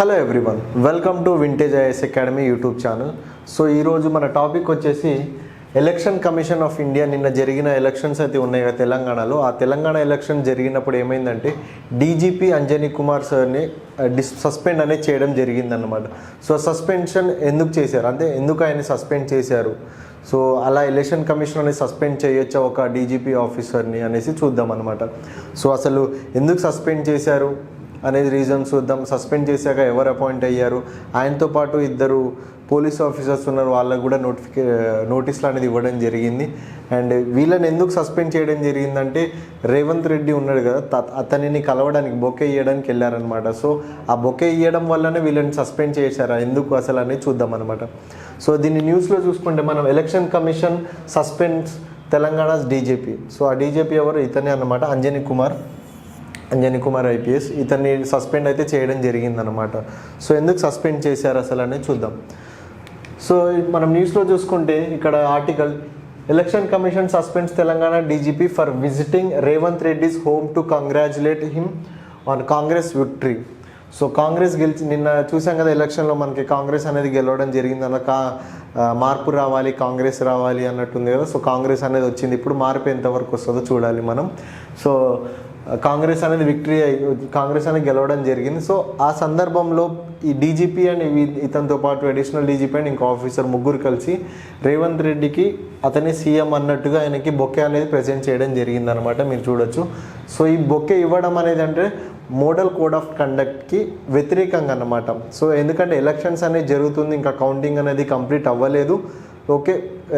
Hello everyone, welcome to vintage IAS academy YouTube channel. So ఈరోజు మన topic వచ్చేసి election commission of India. నిన్న జరిగిన ఎలక్షన్స్ అయితే ఉన్నాయి కదా తెలంగాణలో. ఆ తెలంగాణ ఎలక్షన్ జరిగినప్పుడు ఏమైందంటే డీజీపీ అంజనీ కుమార్ సార్ని సస్పెండ్ అనేది చేయడం జరిగిందన్నమాట. సో సస్పెన్షన్ ఎందుకు చేశారు అంటే ఎందుకు ఆయన సస్పెండ్ చేశారు, సో అలా ఎలక్షన్ కమిషన్ అనేది సస్పెండ్ చేయొచ్చా ఒక డీజీపీ ఆఫీసర్ని అనేసి చూద్దాం అనమాట. సో అసలు ఎందుకు సస్పెండ్ చేశారు అనేది రీజన్ చూద్దాం. సస్పెండ్ చేశాక ఎవరు అపాయింట్ అయ్యారు, ఆయనతో పాటు ఇద్దరు పోలీస్ ఆఫీసర్స్ ఉన్నారు, వాళ్ళకు కూడా నోటీసులు అనేది ఇవ్వడం జరిగింది. అండ్ వీళ్ళని ఎందుకు సస్పెండ్ చేయడం జరిగిందంటే రేవంత్ రెడ్డి ఉన్నాడు కదా, అతనిని కలవడానికి బొకే ఇవ్వడానికి వెళ్ళారనమాట. సో ఆ బొకే ఇవ్వడం వల్లనే వీళ్ళని సస్పెండ్ చేశారా, ఎందుకు అసలు అనేది చూద్దాం అనమాట. సో దీన్ని న్యూస్లో చూసుకుంటే మనం election commission suspends Telangana DGP. So ఆ డీజీపీ ఎవరు, ఇతనే అన్నమాట, అంజనీ కుమార్ ఐపీఎస్. ఇతన్ని సస్పెండ్ అయితే చేయడం జరిగిందనమాట. సో ఎందుకు సస్పెండ్ చేశారు అసలు అనేది చూద్దాం. సో మనం న్యూస్లో చూసుకుంటే ఇక్కడ article, election commission suspends Telangana DGP for visiting Revanth Reddy's home to congratulate him on Congress victory. So Congress గెలిచి, నిన్న చూసాం కదా ఎలక్షన్లో మనకి కాంగ్రెస్ అనేది గెలవడం జరిగింది. అలా మార్పు రావాలి, కాంగ్రెస్ రావాలి అన్నట్టుంది కదా. సో కాంగ్రెస్ అనేది వచ్చింది. ఇప్పుడు మార్పు ఎంతవరకు వస్తుందో చూడాలి మనం. సో కాంగ్రెస్ అనేది కాంగ్రెస్ అనేది గెలవడం జరిగింది. సో ఆ సందర్భంలో ఈ డీజీపీ అండ్ ఇతనితో పాటు అడిషనల్ డీజీపీ అండ్ ఇంకో ఆఫీసర్ ముగ్గురు కలిసి రేవంత్ రెడ్డికి అతని సీఎం అన్నట్టుగా ఆయనకి బొకే అనేది ప్రజెంట్ చేయడం జరిగిందనమాట. మీరు చూడొచ్చు. సో ఈ బొకే ఇవ్వడం అనేది అంటే మోడల్ కోడ్ ఆఫ్ కండక్ట్కి వ్యతిరేకంగా అన్నమాట. సో ఎందుకంటే ఎలక్షన్స్ అనేది జరుగుతుంది, ఇంకా కౌంటింగ్ అనేది కంప్లీట్ అవ్వలేదు. ఓకే,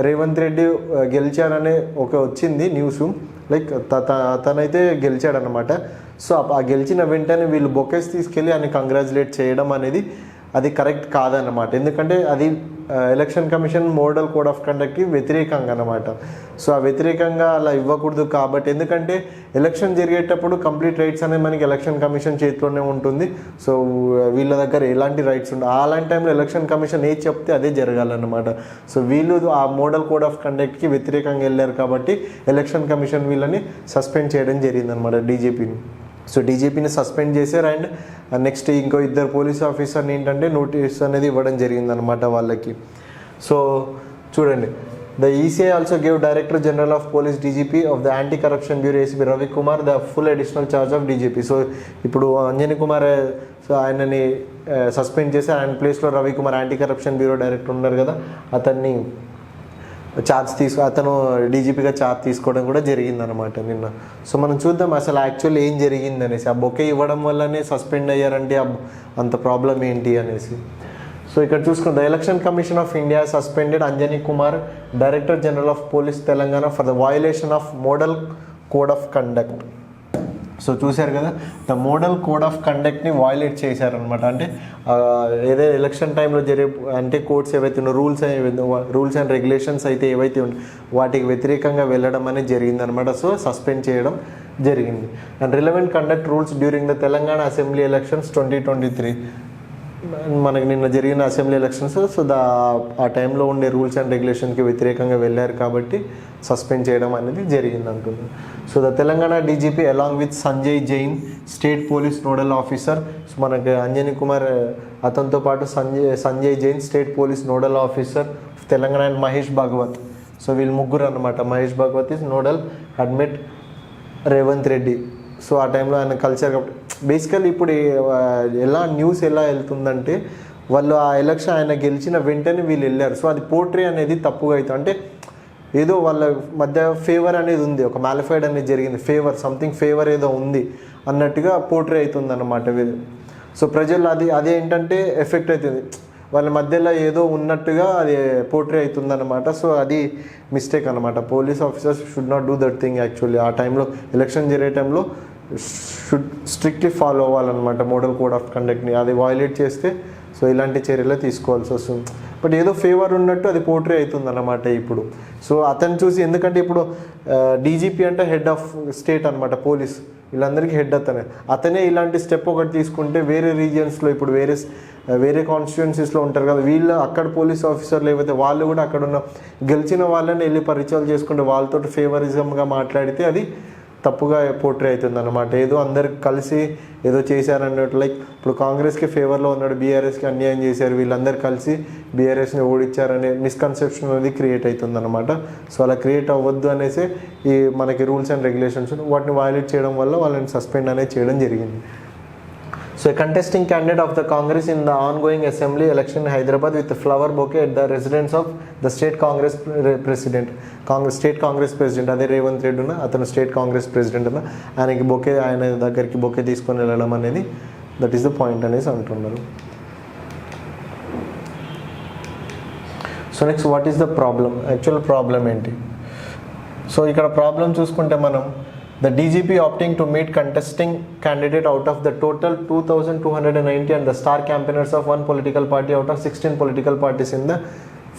రేవంత్ రెడ్డి గెలిచారనే వచ్చింది న్యూస్, లైక్ అతనైతే గెలిచాడనమాట. సో ఆ గెలిచిన వెంటనే వీళ్ళు బొకేస్ తీసుకెళ్ళి ఆయన కంగ్రాచులేట్ చేయడం అనేది అది కరెక్ట్ కాదన్నమాట. ఎందుకంటే అది election commission model code of కండక్ట్కి వ్యతిరేకంగా అనమాట. సో ఆ వ్యతిరేకంగా అలా ఇవ్వకూడదు కాబట్టి, ఎందుకంటే ఎలక్షన్ జరిగేటప్పుడు కంప్లీట్ రైట్స్ అనేది మనకి ఎలక్షన్ కమిషన్ చేతిలోనే ఉంటుంది. సో వీళ్ళ దగ్గర ఎలాంటి రైట్స్ ఉండవు. అలాంటి టైంలో ఎలక్షన్ కమిషన్ ఏది చెప్తే అదే జరగాలన్నమాట. సో వీళ్ళు ఆ మోడల్ కోడ్ ఆఫ్ కండక్ట్కి వ్యతిరేకంగా వెళ్ళారు కాబట్టి ఎలక్షన్ కమిషన్ వీళ్ళని సస్పెండ్ చేయడం జరిగిందనమాట, డీజీపీని. సో డీజీపీని సస్పెండ్ చేశారు. అండ్ నెక్స్ట్ ఇంకో ఇద్దరు పోలీస్ ఆఫీసర్ని ఏంటంటే నోటీస్ అనేది ఇవ్వడం జరిగిందనమాట వాళ్ళకి. సో చూడండి, the ECI also gave director general of police DGP of the anti corruption bureau ACP Ravikumar the full additional charge of DGP. So ఇప్పుడు అంజనీ కుమార్, సో ఆయనని సస్పెండ్ చేశారు. ఆయన ప్లేస్లో Ravikumar anti corruption bureau director ఉన్నారు కదా, అతన్ని అతను డీజీపీగా ఛార్జ్ తీసుకోవడం కూడా జరిగిందనమాట నిన్న. సో మనం చూద్దాం అసలు యాక్చువల్లీ ఏం జరిగింది అనేసి. ఆ బొకే ఇవ్వడం వల్లనే సస్పెండ్ అయ్యారంటే అంత ప్రాబ్లం ఏంటి అనేసి. సో ఇక్కడ చూసుకుంటే the election commission of India suspended Anjani Kumar, director general of police Telangana for the violation of model code of conduct. So చూశారు కదా, ద మోడల్ కోడ్ ఆఫ్ కండక్ట్ని వయలేట్ చేశారనమాట. అంటే ఏదైతే ఎలక్షన్ టైంలో అంటే కోడ్స్ ఏవైతే రూల్స్ అండ్ రెగ్యులేషన్స్ అయితే ఏవైతే వాటికి వ్యతిరేకంగా వెళ్ళడం అనేది జరిగిందనమాట. సో సస్పెండ్ చేయడం జరిగింది. And relevant conduct rules during the Telangana assembly elections 2023. మనకి నిన్న జరిగిన అసెంబ్లీ ఎలక్షన్స్. సో ఆ టైంలో ఉండే రూల్స్ అండ్ రెగ్యులేషన్కి వ్యతిరేకంగా వెళ్ళారు కాబట్టి సస్పెండ్ చేయడం అనేది జరిగింది అంటుంది. So the Telangana DGP along with Sanjay Jain, state police nodal officer. So మనకి అంజనీ కుమార్, అతనితో పాటు Sanjay Jain state police nodal officer Telangana, and Mahesh Bhagwat. So వీళ్ళు ముగ్గురు అనమాట. Mahesh Bhagwat is nodal admit Revanth Reddy. So ఆ టైంలో ఆయన కలిసారు కాబట్టి బేసికల్లీ ఇప్పుడు న్యూస్ ఎలా వెళ్తుందంటే వాళ్ళు ఆ ఎలక్షన్ ఆయన గెలిచిన వెంటనే వీళ్ళు వెళ్ళారు. సో అది పోర్ట్రే అనేది తప్పుగా అవుతుంది. అంటే ఏదో వాళ్ళ మధ్య ఫేవర్ అనేది ఉంది, ఒక మ్యాలిఫైడ్ అనేది జరిగింది, సంథింగ్ ఫేవర్ ఏదో ఉంది అన్నట్టుగా పోర్ట్రే అవుతుంది అన్నమాట. సో ప్రజలు అదే ఏంటంటే ఎఫెక్ట్ అవుతుంది, వాళ్ళ మధ్యలో ఏదో ఉన్నట్టుగా అది పోర్ట్రే అవుతుంది అనమాట. సో అది మిస్టేక్ అనమాట. Police officers should not do that thing actually. ఆ టైంలో ఎలక్షన్ జరిగే టైంలో షుడ్ స్ట్రిక్ట్లీ ఫాలో అవ్వాలన్నమాట మోడల్ కోడ్ ఆఫ్ కండక్ట్ని. అది వయలేట్ చేస్తే సో ఇలాంటి చర్యలు తీసుకోవాల్సి వస్తుంది. బట్ ఏదో ఫేవర్ ఉన్నట్టు అది పోర్ట్రే అవుతుంది అన్నమాట ఇప్పుడు. సో అతను చూసి, ఎందుకంటే ఇప్పుడు డీజీపీ అంటే హెడ్ ఆఫ్ స్టేట్ అనమాట, పోలీస్ వీళ్ళందరికీ హెడ్ అతనే ఇలాంటి స్టెప్ ఒకటి తీసుకుంటే వేరే రీజియన్స్లో ఇప్పుడు వేరే కాన్స్టిట్యుయెన్సీస్లో ఉంటారు కదా, వీళ్ళు అక్కడ పోలీస్ ఆఫీసర్లు ఏవైతే వాళ్ళు కూడా అక్కడ ఉన్న గెలిచిన వాళ్ళని వెళ్ళి పరిచయాలు చేసుకుంటే వాళ్ళతో ఫేవరిజంగా మాట్లాడితే అది తప్పుగా పోర్ట్రే అవుతుంది అనమాట. ఏదో అందరు కలిసి ఏదో చేశారన్నట్టు, లైక్ ఇప్పుడు కాంగ్రెస్కి ఫేవర్లో ఉన్నాడు, బీఆర్ఎస్కి అన్యాయం చేశారు, వీళ్ళందరూ కలిసి బీఆర్ఎస్ని ఓడించారనే మిస్కన్సెప్షన్ అనేది క్రియేట్ అవుతుంది అనమాట. సో అలా క్రియేట్ అవ్వద్దు అనేసి ఈ మనకి రూల్స్ అండ్ రెగ్యులేషన్స్ వాటిని వయలేట్ చేయడం వల్ల వాళ్ళని సస్పెండ్ అనేది చేయడం జరిగింది. So a contesting candidate of the Congress in the ongoing assembly election in Hyderabad with a flower bouquet at the residence of the state Congress president, state Congress president అదే రేవంత్ రెడ్డి ఉన్న అతను state Congress president ఉన్న ఆయనకి bouquet, ఆయన దగ్గరికి bouquet తీసుకొని వెళ్ళడం అనేది దట్ ఈస్ ద పాయింట్ అనేసి అంటున్నారు. So next what is the problem, actual problem ఏంటి? సో ఇక్కడ ప్రాబ్లం చూసుకుంటే మనం the DGP opting to meet contesting candidate out of the total 2,290 and the star campaigners of one political party out of 16 political parties in the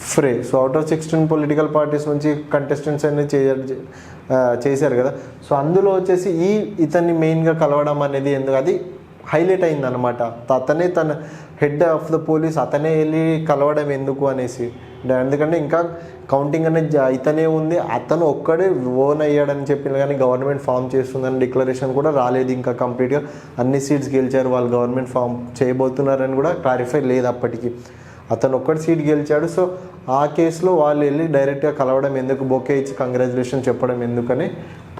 fray. So out of 16 political parties నుంచి contestants అనేది చేశారు కదా. So అందులో వచ్చేసి ఇతన్ని మెయిన్గా కలవడం అనేది ఎందుకు అది హైలైట్ అయింది అనమాట. అతనే తన హెడ్ ఆఫ్ ద పోలీస్ అతనే వెళ్ళి కలవడం ఎందుకు అనేసి, ఎందుకంటే ఇంకా కౌంటింగ్ అనేది ఇతనే ఉంది, అతను ఒక్కడే ఓన్ అయ్యాడని చెప్పిన కానీ గవర్నమెంట్ ఫామ్ చేస్తుందని డిక్లరేషన్ కూడా రాలేదు ఇంకా కంప్లీట్గా. అన్ని సీట్స్ గెలిచారు, వాళ్ళు గవర్నమెంట్ ఫామ్ చేయబోతున్నారని కూడా క్లారిఫై లేదు అప్పటికి. అతను ఒక్కటి సీట్ గెలిచాడు. సో ఆ కేసులో వాళ్ళు వెళ్ళి డైరెక్ట్గా కలవడం ఎందుకు, బొకే ఇచ్చి కంగ్రాచులేషన్ చెప్పడం ఎందుకని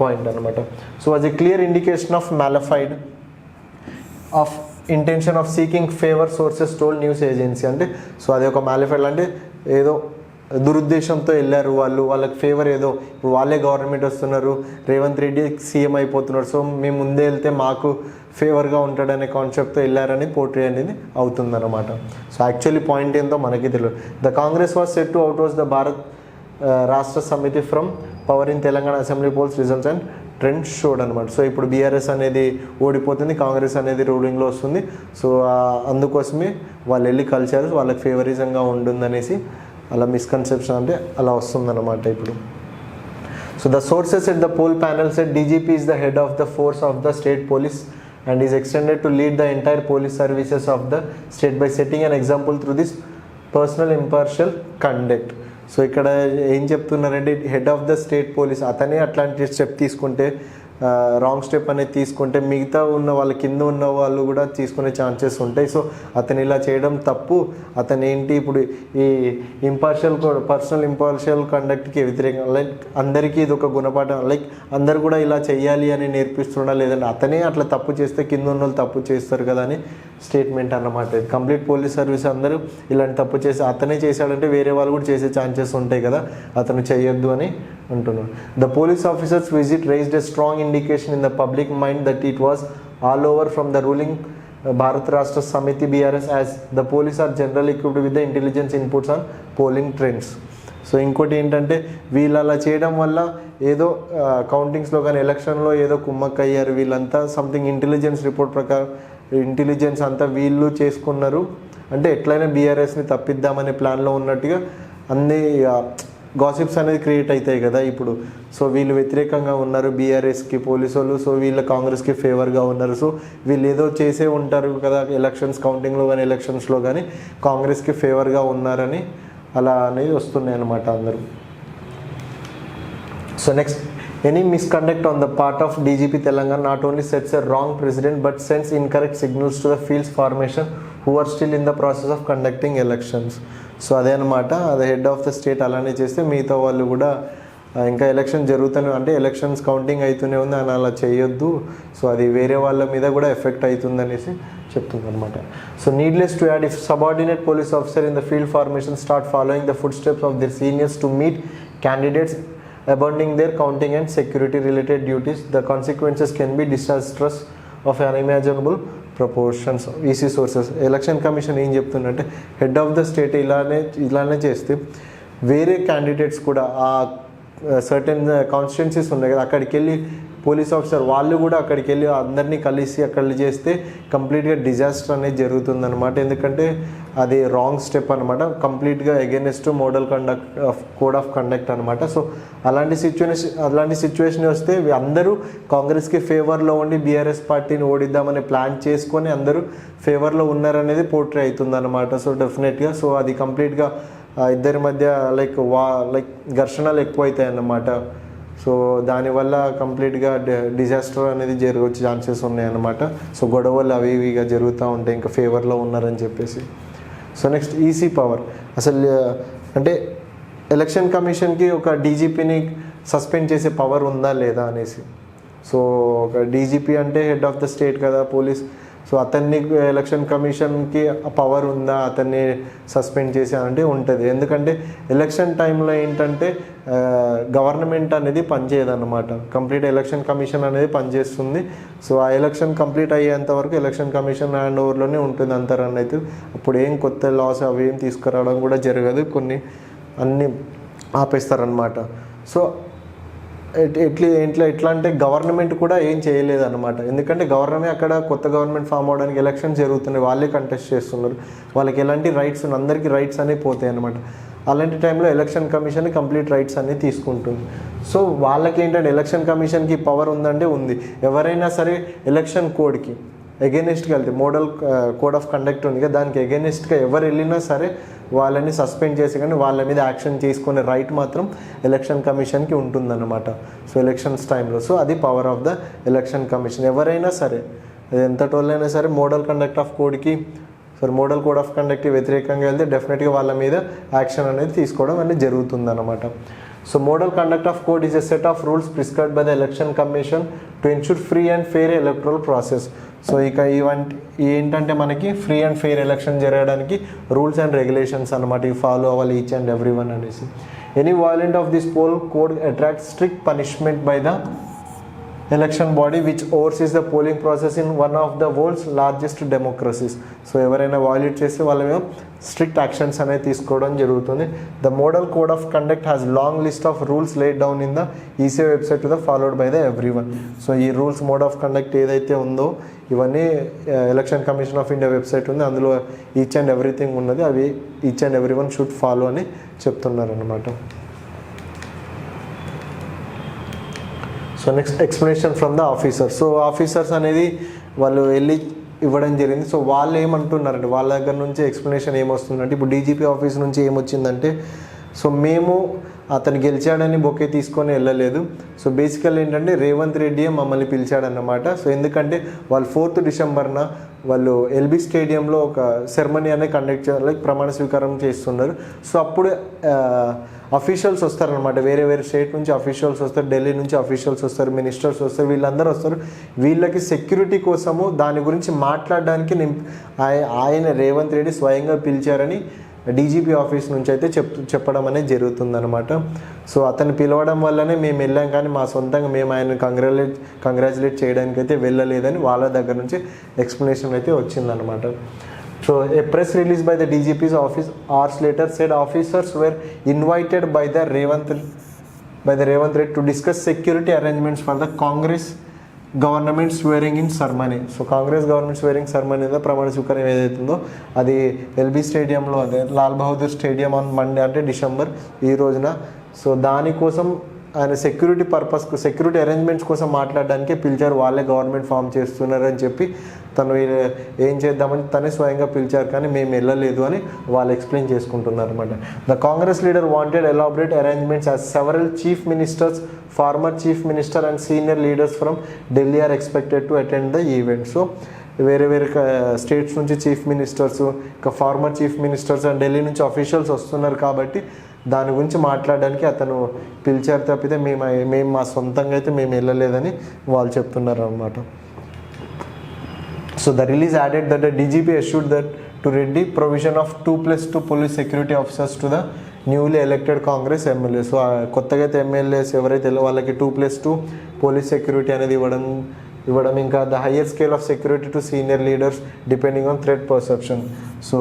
పాయింట్ అనమాట. So was a clear indication of mala fide of intention of seeking favour sources told news agency. అంటే సో అది ఒక మ్యాలిఫైడ్ అంటే ఏదో దురుద్దేశంతో వెళ్ళారు వాళ్ళు, వాళ్ళకి ఫేవర్ ఏదో ఇప్పుడు వాళ్ళే గవర్నమెంట్ వస్తున్నారు, రేవంత్ రెడ్డి సీఎం అయిపోతున్నారు, సో మేము ముందే వెళ్తే మాకు ఫేవర్గా ఉంటాడనే కాన్సెప్ట్తో వెళ్ళారని పోర్ట్రే అనేది అవుతుందన్నమాట. సో యాక్చువల్లీ పాయింట్ ఏంటో మనకి తెలియదు. The Congress was set to out was the Bharat రాష్ట్ర సమితి from power in Telangana assembly poles results and trend showed అనమాట. సో ఇప్పుడు బీఆర్ఎస్ అనేది ఓడిపోతుంది, కాంగ్రెస్ అనేది రూలింగ్లో వస్తుంది. సో అందుకోసమే వాళ్ళు వెళ్ళి కలిశారు, వాళ్ళకి ఫేవరిజంగా ఉంటుందనేసి అలా మిస్కన్సెప్షన్ అంటే అలా వస్తుందన్నమాట ఇప్పుడు. So the sources at the poll panel set DGP is the head of the force of the state police and is extended to lead the entire police services of the state by setting an example through this personal impartial conduct. So ఇక్కడ ఏం చెప్తున్నారంటే head of the state police అతనే అట్లాంటి step తీసుకుంటే, wrong step అనేది తీసుకుంటే మిగతా ఉన్న వాళ్ళ కింద ఉన్న వాళ్ళు కూడా తీసుకునే ఛాన్సెస్ ఉంటాయి. సో అతను ఇలా చేయడం తప్పు. అతను ఏంటి ఇప్పుడు ఈ పర్సనల్ ఇంపార్షియల్ కండక్ట్కి వ్యతిరేకంగా లైక్ అందరికీ ఇది ఒక గుణపాఠం, లైక్ అందరు కూడా ఇలా చేయాలి అని నేర్పిస్తున్నా, లేదంటే అతనే అట్లా తప్పు చేస్తే కింద ఉన్న వాళ్ళు తప్పు చేస్తారు కదా అని స్టేట్మెంట్ అన్నమాట. కంప్లీట్ పోలీస్ సర్వీస్ అందరూ ఇలాంటి తప్పు చేసి అతనే చేశాడంటే వేరే వాళ్ళు కూడా చేసే ఛాన్సెస్ ఉంటాయి కదా, అతను చేయొద్దు అని అంటున్నాడు. The police officers visit raised a strong indication in the public mind that it was all over from the ruling Bharat Rashtra Samiti BRS as the police are generally equipped with the intelligence inputs on polling trends. So ఇంకోటి ఏంటంటే వీళ్ళు అలా చేయడం వల్ల ఏదో కౌంటింగ్స్లో కానీ ఎలక్షన్లో ఏదో కుమ్మక్కయ్యారు వీళ్ళంతా, సంథింగ్ ఇంటెలిజెన్స్ రిపోర్ట్ ప్రకారం ఇంటెలిజెన్స్ అంతా వీళ్ళు చేసుకున్నారు, అంటే ఎట్లయినా బీఆర్ఎస్ని తప్పిద్దామనే ప్లాన్లో ఉన్నట్టుగా అన్ని గాసిప్స్ అనేది క్రియేట్ అవుతాయి కదా ఇప్పుడు. సో వీళ్ళు వ్యతిరేకంగా ఉన్నారు బీఆర్ఎస్కి పోలీసు వాళ్ళు, సో వీళ్ళ కాంగ్రెస్కి ఫేవర్గా ఉన్నారు, సో వీళ్ళు ఏదో చేసే ఉంటారు కదా ఎలక్షన్స్ కౌంటింగ్లో కానీ ఎలక్షన్స్లో కానీ కాంగ్రెస్కి ఫేవర్గా ఉన్నారని అలా అనేది వస్తున్నాయి అన్నమాట అందరూ. So next, any misconduct on the part of DGP Telangana not only sets a wrong president but sends incorrect signals to the fields formation who are still in the process of conducting elections. So అదే అనమాట, అదే head of the state అలానే చేస్తే మిగతా వాళ్ళు కూడా ఇంకా election జరుగుతూనే అంటే ఎలక్షన్స్ కౌంటింగ్ అవుతూనే ఉంది అని అలా చేయొద్దు, సో అది వేరే వాళ్ళ మీద కూడా ఎఫెక్ట్ అవుతుంది అనేసి చెప్తుంది అనమాట. So needless to add, if subordinate police officer in the field formation start following the food steps of their seniors to meet candidates abandoning their counting and security related duties, the consequences can be disastrous of unimaginable proportions. EC sources election commission ఏం చెప్తుందంటే head of the state ఇలానే చేస్తే వేరే candidates కూడా ఆ certain constituencies ఉన్నాయి కదా అక్కడికి వెళ్ళి పోలీస్ ఆఫీసర్ వాళ్ళు కూడా అక్కడికి వెళ్ళి అందరినీ కలిసి అక్కడ చేస్తే కంప్లీట్గా డిజాస్టర్ అనేది జరుగుతుందన్నమాట. ఎందుకంటే అది రాంగ్ స్టెప్ అనమాట, కంప్లీట్గా against model code of conduct అనమాట. సో అలాంటి సిచ్యువేషన్ వస్తే అందరూ కాంగ్రెస్కి ఫేవర్లో ఉండి బీఆర్ఎస్ పార్టీని ఓడిద్దామని ప్లాన్ చేసుకొని అందరూ ఫేవర్లో ఉన్నారనేది పోర్ట్రే అవుతుందన్నమాట. సో డెఫినెట్గా సో అది కంప్లీట్గా ఇద్దరి మధ్య లైక్ ఘర్షణలు ఎక్కువ అవుతాయి అన్నమాట. సో దానివల్ల కంప్లీట్గా డిజాస్టర్ అనేది జరగవచ్చు ఛాన్సెస్ ఉన్నాయన్నమాట. సో గొడవలు అవి ఇవిగా జరుగుతూ ఉంటాయి, ఇంకా ఫేవర్లో ఉన్నారని చెప్పేసి. So next EC power. అసలు అంటే ఎలక్షన్ కమిషన్కి ఒక డీజీపీని సస్పెండ్ చేసే పవర్ ఉందా లేదా అనేసి. సో ఒక డీజీపీ అంటే హెడ్ ఆఫ్ ద స్టేట్ కదా, పోలీస్. సో అతన్ని ఎలక్షన్ కమిషన్కి పవర్ ఉందా అతన్ని సస్పెండ్ చేసా అంటే ఉంటుంది. ఎందుకంటే ఎలక్షన్ టైంలో ఏంటంటే గవర్నమెంట్ అనేది పనిచేయదన్నమాట, కంప్లీట్ ఎలక్షన్ కమిషన్ అనేది పనిచేస్తుంది. సో ఆ ఎలక్షన్ కంప్లీట్ అయ్యేంత వరకు ఎలక్షన్ కమిషన్ హ్యాండ్ ఓవర్లోనే ఉంటుంది అంత రన్ అయితే. అప్పుడు ఏం కొత్త లాస్ అవి ఏం తీసుకురావడం కూడా జరగదు, కొన్ని అన్నీ ఆపేస్తారనమాట. సో ఎట్లా అంటే గవర్నమెంట్ కూడా ఏం చేయలేదు అనమాట. ఎందుకంటే గవర్నమెంట్ అక్కడ కొత్త గవర్నమెంట్ ఫామ్ అవడానికి ఎలక్షన్స్ జరుగుతున్నాయి, వాళ్ళే కంటెస్ట్ చేస్తున్నారు, వాళ్ళకి ఎలాంటి రైట్స్ అందరికీ రైట్స్ అనేవి పోతాయి అనమాట. అలాంటి టైంలో ఎలక్షన్ కమిషన్ కంప్లీట్ రైట్స్ అన్నీ తీసుకుంటుంది. సో వాళ్ళకి ఏంటంటే ఎలక్షన్ కమిషన్కి పవర్ ఉందంటే ఉంది. ఎవరైనా సరే ఎలక్షన్ కోడ్కి ఎగెనిస్ట్గా వెళ్తే మోడల్ కోడ్ ఆఫ్ కండక్ట్ ఉంది కదా, దానికి ఎగెనిస్ట్గా ఎవరు వెళ్ళినా సరే వాళ్ళని సస్పెండ్ చేసి కానీ వాళ్ళ మీద యాక్షన్ చేసుకునే రైట్ మాత్రం ఎలక్షన్ కమిషన్కి ఉంటుందన్నమాట. సో ఎలక్షన్స్ టైంలో సో అది power of the election commission. ఎవరైనా సరే అది ఎంతటోళ్ళైనా సరే మోడల్ కోడ్ ఆఫ్ కండక్ట్కి వ్యతిరేకంగా వెళ్తే డెఫినెట్గా వాళ్ళ మీద యాక్షన్ అనేది తీసుకోవడం అనేది జరుగుతుందన్నమాట. So model conduct of code is a set of rules prescribed by the election commission to ensure free and fair electoral process. So ఇక ఇవంటి ఏంటంటే మనకి ఫ్రీ అండ్ ఫెయిర్ ఎలక్షన్ జరగడానికి రూల్స్ అండ్ రెగ్యులేషన్స్ అనమాట, ఇవి ఫాలో అవ్వాలి each and every one అనేసి. Any violent of this poll code attract strict punishment by the election body which oversees the polling process in one of the world's largest democracies. So ఎవరైనా violate చేస్తే వాళ్ళ మీద strict actions అనేది తీసుకోవడం జరుగుతుంది. The model code of conduct has long list of rules laid down in the EC website to the followed by the every one. So ఈ rules mode of conduct ఏదైతే ఉందో ఇవన్నీ election commission of India website ఉంది, అందులో each and everything ఉన్నది, అవి each and every one should follow అని చెప్తున్నారు అనమాట. So next explanation from the officers. So officers అనేది వాళ్ళు వెళ్ళి ఇవ్వడం జరిగింది. సో వాళ్ళు ఏమంటున్నారంటే వాళ్ళ దగ్గర నుంచి ఎక్స్ప్లెనేషన్ ఏమొస్తుందంటే ఇప్పుడు డీజీపీ ఆఫీస్ నుంచి ఏమొచ్చిందంటే సో మేము అతను గెలిచాడని బొకే తీసుకొని వెళ్ళలేదు. సో బేసికల్ ఏంటంటే రేవంత్ రెడ్డి మమ్మల్ని పిలిచాడన్నమాట. సో ఎందుకంటే వాళ్ళు 4th డిసెంబర్న వాళ్ళు ఎల్బీ స్టేడియంలో ఒక సెరమనీ అనేది కండక్ట్ చేయాలి, లైక్ ప్రమాణ స్వీకారం చేస్తున్నారు. సో అప్పుడు అఫీషియల్స్ వస్తారనమాట, వేరే వేరే స్టేట్ నుంచి అఫీషియల్స్ వస్తారు, ఢిల్లీ నుంచి అఫీషియల్స్ వస్తారు, మినిస్టర్స్ వస్తారు, వీళ్ళందరూ వస్తారు. వీళ్ళకి సెక్యూరిటీ కోసము దాని గురించి మాట్లాడడానికి ఆయన రేవంత్ రెడ్డి స్వయంగా పిలిచారని డీజీపీ ఆఫీస్ నుంచి అయితే చెప్పడం అనేది జరుగుతుందన్నమాట. సో అతను పిలవడం వల్లనే మేము వెళ్ళాం, కానీ మా సొంతంగా మేము ఆయన కంగ్రాచులేట్ చేయడానికి అయితే వెళ్ళలేదని వాళ్ళ దగ్గర నుంచి ఎక్స్ప్లెనేషన్ అయితే వచ్చిందనమాట. So a press release by the DGP's office hours later said officers were invited by the Revanth Reddy to discuss security arrangements for the Congress government swearing in ceremony. So Congress government స్వేరింగ్ ceremony ఏదో ప్రమాణ స్వీకారం ఏదైతుందో అది LB స్టేడియంలో, అదే Lal Bahadur stadium on Monday అంటే December ఈ రోజున. సో దానికోసం ఆయన సెక్యూరిటీ అరేంజ్మెంట్స్ కోసం మాట్లాడడానికి పిలిచారు, వాళ్ళే గవర్నమెంట్ ఫామ్ చేస్తున్నారని చెప్పి తను ఏం చేద్దామని తనే స్వయంగా పిలిచారు, కానీ మేము వెళ్ళలేదు అని వాళ్ళు ఎక్స్ప్లెయిన్ చేసుకుంటున్నారు అనమాట. The Congress leader wanted elaborate arrangements as several chief ministers, former chief minister and senior leaders from Delhi are expected to attend the event. So వేరే వేరే స్టేట్స్ నుంచి చీఫ్ మినిస్టర్స్, ఇంకా former chief ministers and Delhi నుంచి officials వస్తున్నారు కాబట్టి దాని గురించి మాట్లాడడానికి అతను పిలిచారు తప్పితే మేము మా సొంతంగా అయితే మేము వెళ్ళలేదని వాళ్ళు చెప్తున్నారు అనమాట. So the release added that the DGP assured that to Reddy provision of 2+2 police security officers to the newly elected Congress MLA. So కొత్తగా అయితే ఎమ్మెల్యేస్ ఎవరైతే వాళ్ళకి 2+2 పోలీస్ సెక్యూరిటీ అనేది ఇవ్వడం ఇంకా the higher scale of security to senior leaders depending on threat perception. So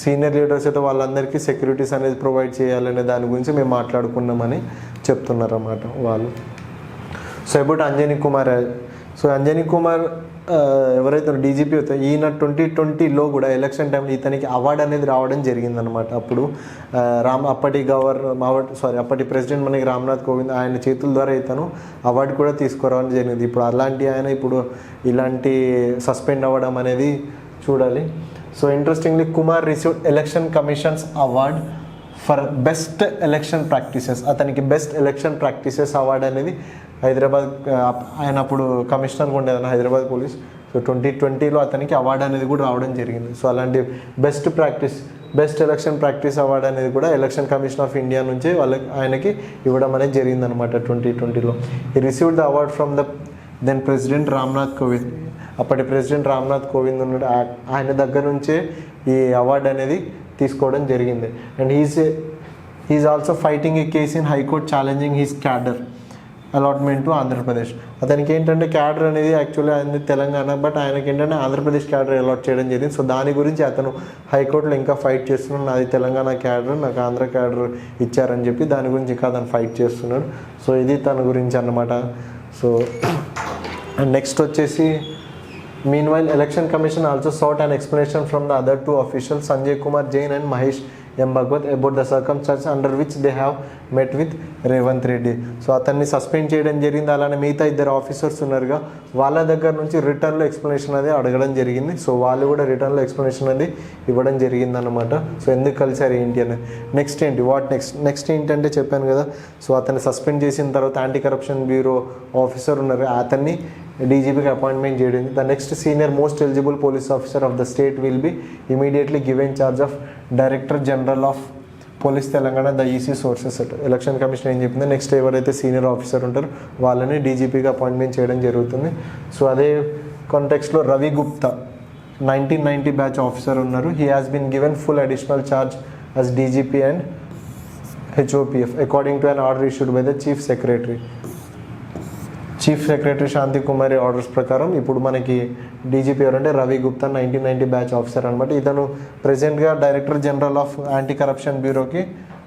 senior leaders అయితే వాళ్ళందరికీ securities అనేది ప్రొవైడ్ చేయాలనే దాని గురించి మేము మాట్లాడుకున్నామని చెప్తున్నారు అన్నమాట వాళ్ళు. So about Anjani Kumar. So Anjani Kumar ఎవరైతే డీజీపీ అవుతారో ఈయన 2020లో కూడా ఎలక్షన్ టైంలో ఇతనికి అవార్డు అనేది రావడం జరిగిందనమాట. అప్పుడు అప్పటి ప్రెసిడెంట్ మనకి రామ్నాథ్ కోవింద్ ఆయన చేతుల ద్వారా ఇతను అవార్డు కూడా తీసుకురావడం జరిగింది. ఇప్పుడు అలాంటి ఆయన ఇప్పుడు ఇలాంటి సస్పెండ్ అవ్వడం అనేది చూడాలి. So interestingly Kumar received election commissions award for best election practices. అతనికి బెస్ట్ ఎలక్షన్ ప్రాక్టీసెస్ అవార్డు అనేది హైదరాబాద్, ఆయన అప్పుడు కమిషనర్గా ఉండేది హైదరాబాద్ పోలీస్. సో 2020లో అతనికి అవార్డు అనేది కూడా రావడం జరిగింది. సో అలాంటి బెస్ట్ ఎలక్షన్ ప్రాక్టీస్ అవార్డు అనేది కూడా ఎలక్షన్ కమిషన్ ఆఫ్ ఇండియా నుంచి ఆయనకి ఇవ్వడం అనేది జరిగిందనమాట 2020లో. ఈ received the award from the then president Ramnath Kovind. అప్పటి ప్రెసిడెంట్ రామ్నాథ్ కోవింద్ ఉన్నాడు, ఆయన దగ్గర నుంచే ఈ అవార్డు అనేది తీసుకోవడం జరిగింది. And he is also fighting a case in high court challenging his cadre allotment to Andhra Pradesh. అతనికి ఏంటంటే క్యాడర్ అనేది యాక్చువల్లీ ఆయన తెలంగాణ, బట్ ఆయనకి ఏంటంటే ఆంధ్రప్రదేశ్ క్యాడర్ అలాట్ చేయడం జరిగింది. సో దాని గురించి అతను హైకోర్టులో ఇంకా ఫైట్ చేస్తున్నాడు. నాది తెలంగాణ క్యాడర్, నాకు ఆంధ్ర క్యాడర్ ఇచ్చారని చెప్పి దాని గురించి ఇంకా అతను ఫైట్ చేస్తున్నాడు. సో ఇది తన గురించి అన్నమాట. సో అండ్ నెక్స్ట్ వచ్చేసి meanwhile election commission also sought an explanation from the other two officials, Sanjay Kumar Jain and Mahesh M. Bhagwat, about the circumstances under which they have met with Revanth Reddy. So అతన్ని suspend చేయడం జరిగింది. అలానే మిగతా ఇద్దరు officers ఉన్నారుగా, వాళ్ళ దగ్గర నుంచి రిటర్న్లో ఎక్స్ప్లెనేషన్ అది అడగడం జరిగింది. సో వాళ్ళు కూడా రిటర్న్లో ఎక్స్ప్లెనేషన్ అది ఇవ్వడం జరిగింది అనమాట. సో ఎందుకు కలిసారు ఏంటి అని. నెక్స్ట్ ఏంటి, నెక్స్ట్ ఏంటంటే చెప్పాను కదా, సో అతన్ని సస్పెండ్ చేసిన తర్వాత యాంటీ కరప్షన్ బ్యూరో ఆఫీసర్ ఉన్నారు, అతన్ని డీజీపీకి అపాయింట్మెంట్ చేయడం. The next senior most eligible police officer of the state will be immediately given charge of director general of police Telangana the EC sources. Election commission ఏం చెప్పింది, next ఎవరైతే senior officer ఉంటారో వాళ్ళని డీజీపీకి appointment చేయడం జరుగుతుంది. సో అదే కాంటెక్స్లో రవి గుప్తా 1990 బ్యాచ్ ఆఫీసర్ ఉన్నారు. He has been given full additional charge as DGP and HOPF according to an order issued by the chief secretary Shanti Kumari orders ప్రకారం ఇప్పుడు మనకి డీజీపీ ఎవరంటే రవి గుప్తా 1990 బ్యాచ్ ఆఫీసర్ అనమాట. ఇతను ప్రెసెంట్గా director general of anti corruption బ్యూరోకి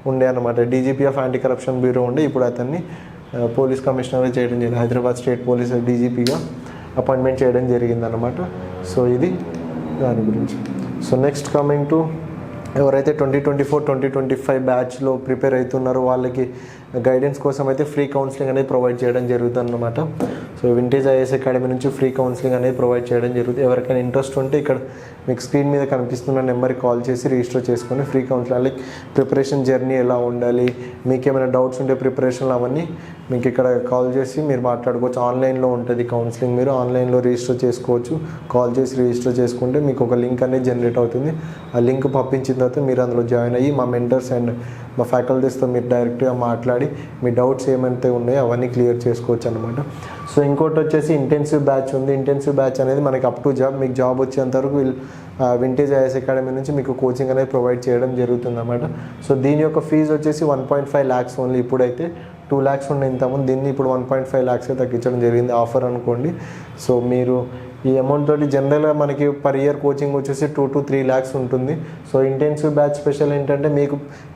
ఉండే అనమాట. DGP of anti corruption bureau ఉండే, ఇప్పుడు అతన్ని పోలీస్ కమిషనర్గా చేయడం జరిగింది. హైదరాబాద్ స్టేట్ పోలీస్ డీజీపీగా అపాయింట్మెంట్ చేయడం జరిగిందనమాట. సో ఇది దాని గురించి. సో నెక్స్ట్ కమింగ్ టు ఎవరైతే 2024-2025 బ్యాచ్లో ప్రిపేర్ అవుతున్నారో వాళ్ళకి గైడెన్స్ కోసం అయితే ఫ్రీ కౌన్సిలింగ్ అనేది ప్రొవైడ్ చేయడం జరుగుతుంది అనమాట. సో వింటేజ్ ఐఏఎస్ అకాడమీ నుంచి ఫ్రీ కౌన్సిలింగ్ అనేది ప్రొవైడ్ చేయడం జరుగుతుంది. ఎవరికైనా ఇంట్రెస్ట్ ఉంటే ఇక్కడ మీకు స్క్రీన్ మీద కనిపిస్తున్న నెంబర్కి కాల్ చేసి రిజిస్టర్ చేసుకొని free counselling, like preparation journey ఎలా ఉండాలి, మీకు ఏమైనా డౌట్స్ ఉంటే ప్రిపరేషన్లు అవన్నీ మీకు ఇక్కడ కాల్ చేసి మీరు మాట్లాడుకోవచ్చు. ఆన్లైన్లో ఉంటుంది కౌన్సిలింగ్, మీరు ఆన్లైన్లో రిజిస్టర్ చేసుకోవచ్చు. కాల్ చేసి రిజిస్టర్ చేసుకుంటే మీకు ఒక లింక్ అనేది జనరేట్ అవుతుంది. ఆ లింక్ పంపించిన తర్వాత మీరు అందులో జాయిన్ అయ్యి మా మెంటర్స్ అండ్ మా ఫ్యాకల్టీస్తో మీరు డైరెక్ట్గా మాట్లాడి మీ డౌట్స్ ఏమైతే ఉన్నాయో అవన్నీ క్లియర్ చేసుకోవచ్చు అనమాట. సో ఇంకోటి వచ్చేసి ఇంటెన్సివ్ బ్యాచ్ ఉంది. ఇంటెన్సివ్ బ్యాచ్ అనేది మనకి అప్ టు జాబ్, మీకు జాబ్ వచ్చేంత వరకు వింటేజ్ ఐఏఎస్ అకాడమీ నుంచి మీకు కోచింగ్ అనేది ప్రొవైడ్ చేయడం జరుగుతుంది అన్నమాట. సో దీని యొక్క ఫీజు వచ్చేసి 1.5 lakhs ఓన్లీ. ఇప్పుడైతే 2 lakhs ఉండే ఇంతకుముందు, దీన్ని ఇప్పుడు 1.5 lakhs తగ్గించడం జరిగింది, ఆఫర్ అనుకోండి. సో మీరు ఈ అమౌంట్ తోటి జనరల్గా మనకి పర్ ఇయర్ కోచింగ్ వచ్చేసి 2 to 3 lakhs ఉంటుంది. సో ఇంటెన్సివ్ బ్యాచ్ స్పెషల్ ఏంటంటే మీకు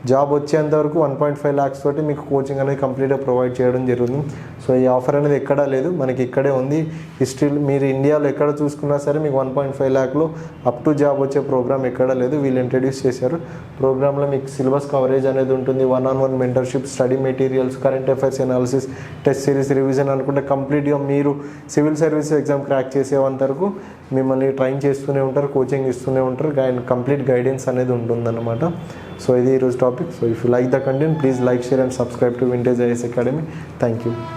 జాబ్ వచ్చేంత వరకు 1.5 lakhs తోటి మీకు కోచింగ్ అనేది కంప్లీట్గా ప్రొవైడ్ చేయడం జరుగుతుంది. సో ఈ ఆఫర్ అనేది ఎక్కడా లేదు, మనకి ఇక్కడే ఉంది. హిస్టరీ మీరు ఇండియాలో ఎక్కడ చూసుకున్నా సరే మీకు 1.5 lakhలో అప్ టు జాబ్ వచ్చే ప్రోగ్రామ్ ఎక్కడా లేదు. వీళ్ళు ఇంట్రడ్యూస్ చేశారు. ప్రోగ్రాంలో మీకు సిలబస్ కవరేజ్ అనేది ఉంటుంది, 1-on-1 mentorship, study materials, current affairs analysis, test series revision అనుకుంటే కంప్లీట్గా మీరు సివిల్ సర్వీస్ ఎగ్జామ్ క్రాక్ చేసేంత వరకు మిమ్మల్ని ట్రైన్ చేస్తూనే ఉంటారు, కోచింగ్ ఇస్తూనే ఉంటారు, కంప్లీట్ గైడెన్స్ అనేది ఉంటుందన్నమాట. సో ఇది ఈరోజు topic. So if you like the content please like, share and subscribe to vintage IAS academy. Thank you.